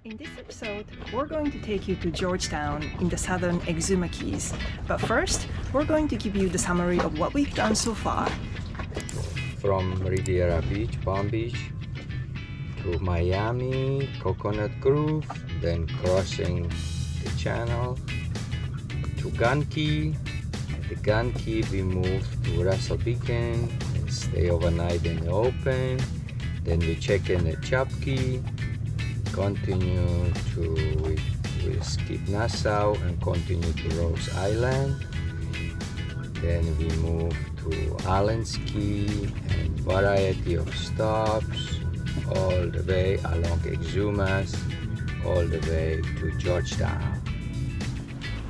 In this episode, we're going to take you to Georgetown in the southern Exuma Keys. But first, we're going to give you the summary of what we've done so far. From Riviera Beach, Palm Beach, to Miami, Coconut Grove, then crossing the channel to Gun Key. At the Gun Key, we moved to Russell Beacon and stay overnight in the open. Then we check in at Chapkey, continue to we skip Nassau and continue to Rose Island. Then we move to Allans Key and variety of stops all the way along Exumas, all the way to Georgetown.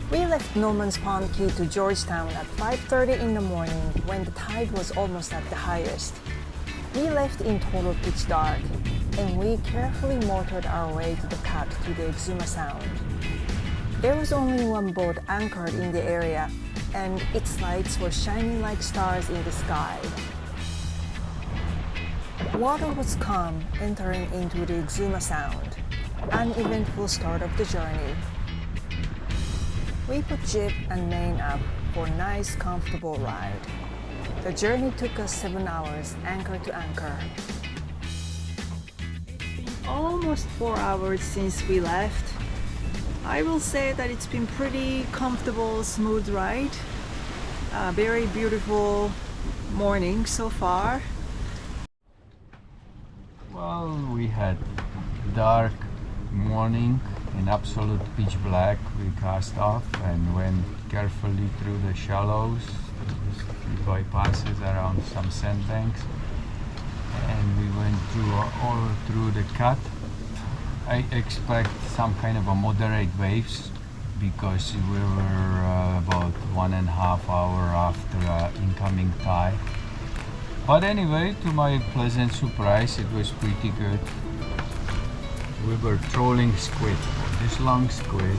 We left Norman's Pond Key to Georgetown at 5:30 in the morning when the tide was almost at the highest. We left in total pitch dark, and we carefully motored our way to the cut to the Exuma Sound. There was only one boat anchored in the area, and its lights were shining like stars in the sky. Water was calm entering into the Exuma Sound, an eventful start of the journey. We put jib and main up for a nice, comfortable ride. The journey took us 7 hours, anchor to anchor. It's been almost 4 hours since we left. I will say that it's been pretty comfortable, smooth ride. A very beautiful morning so far. Well, we had dark morning in absolute pitch black. We cast off and went carefully through the shallows, bypasses around some sandbanks, and we went through all through the cut. I expect some kind of a moderate waves because we were about 1.5 hours after incoming tide. But anyway, to my pleasant surprise, it was pretty good. We were trolling squid, this long squid,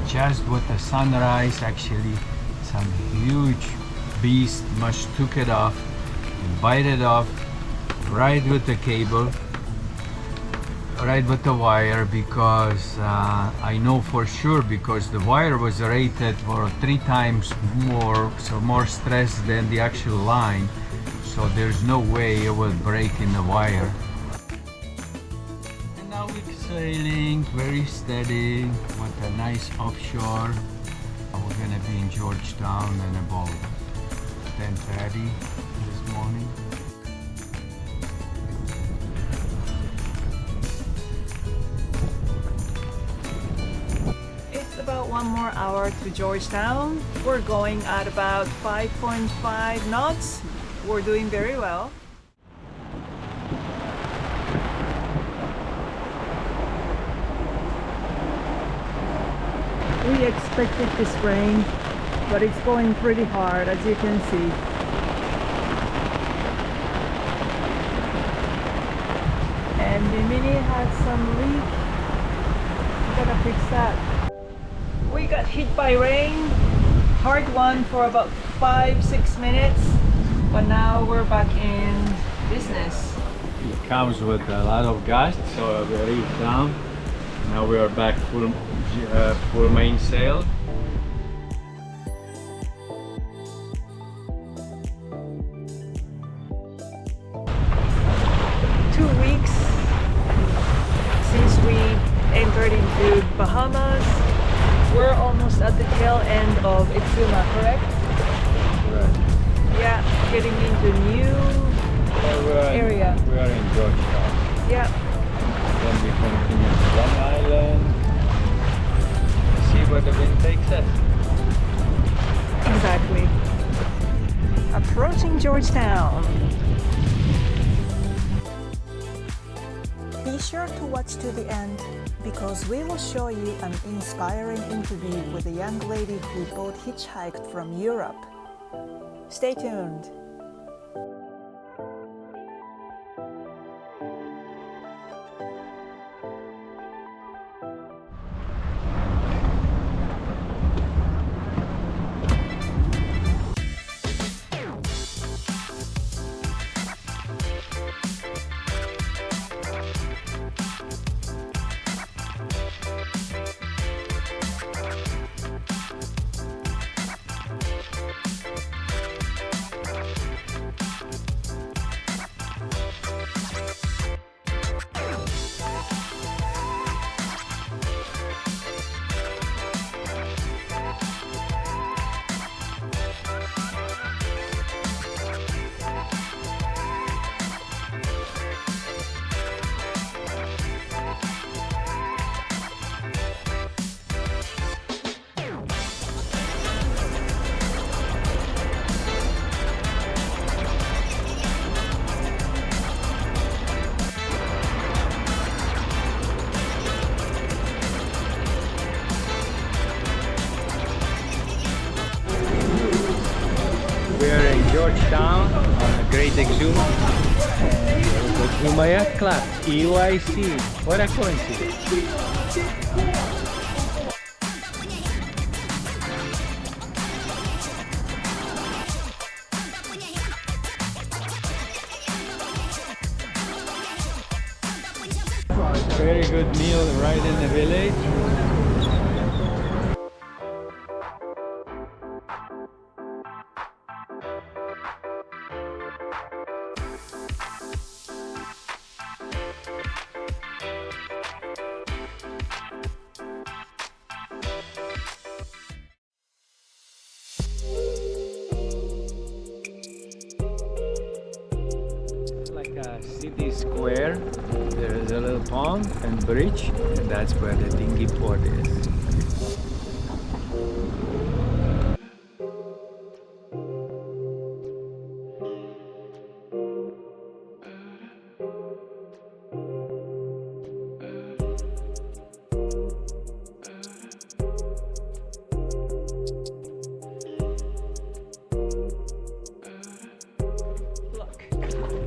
just with the sunrise. Actually, some huge beast must took it off and bite it off right with the cable, right with the wire, because I know for sure because the wire was rated for 3 times more, so more stress than the actual line, so there's no way it will break in the wire. And now we're sailing very steady with a nice offshore. We're gonna be in Georgetown in about 10:30 this morning. It's about 1 more hour to Georgetown. We're going at about 5.5 knots. We're doing very well. We expected this rain, but it's going pretty hard, as you can see. And the Mini had some leak. We gotta fix that. We got hit by rain, hard one for about 5-6 minutes, but now we're back in business. It comes with a lot of gusts, so we reef down. Now we are back full main sail. Since we entered into Bahamas, we're almost at the tail end of Exuma, correct? Right. Yeah, getting into new area. We are in Georgetown. Yeah. Then we continue to Long Island. See where the wind takes us. Exactly. Approaching Georgetown. Be sure to watch to the end because we will show you an inspiring interview with a young lady who boat hitchhiked from Europe. Stay tuned. Great Exuma. And my yacht club, EYC. What a coincidence. Very good meal right in the village. Like a city square. There is a little pond and bridge, and that's where the dinghy port is.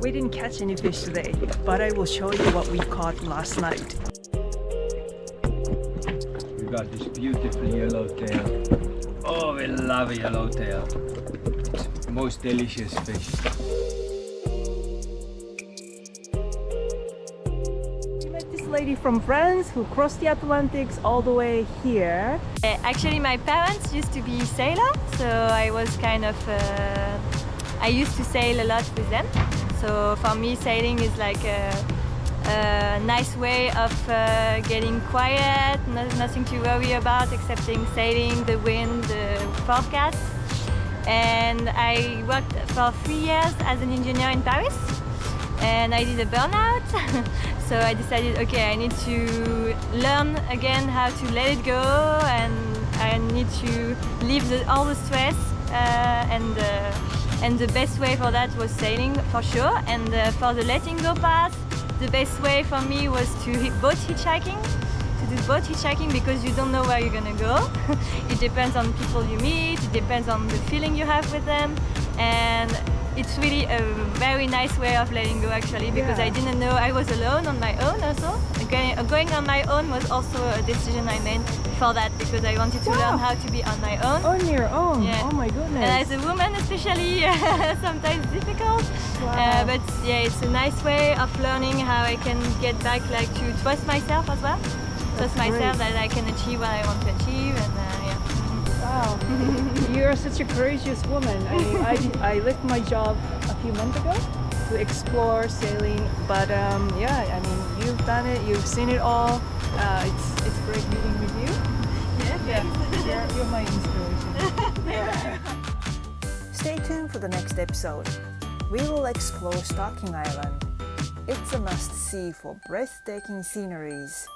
We didn't catch any fish today, but I will show you what we caught last night. We got this beautiful yellowtail. Oh, we love a yellowtail. It's the most delicious fish. We met this lady from France who crossed the Atlantic all the way here. Actually, my parents used to be sailor, so I was kind of I used to sail a lot with them. So for me, sailing is like a nice way of getting quiet, nothing to worry about excepting sailing, the wind, the forecast. And I worked for 3 years as an engineer in Paris, and I did a burnout. So I decided, okay, I need to learn again how to let it go, and I need to leave all the stress and the best way for that was sailing, for sure. And for the letting go part, the best way for me was to boat hitchhiking. To do boat hitchhiking because you don't know where you're gonna go. It depends on people you meet, it depends on the feeling you have with them. And it's really a very nice way of letting go actually, because I didn't know I was alone on my own also. Going on my own was also a decision I made for that, because I wanted to learn how to be on my own. On your own? Yeah. Oh my goodness. And as a woman especially, sometimes difficult. Wow. But yeah, it's a nice way of learning how I can get back like to trust myself as well. Trust myself that I can achieve what I want to achieve, and yeah. Wow, you're such a courageous woman. I mean, I left my job a few months ago to explore sailing, but yeah, I mean, you've done it, you've seen it all. It's great meeting with you. Yeah, you're my inspiration. Stay tuned for the next episode. We will explore Stocking Island. It's a must-see for breathtaking sceneries.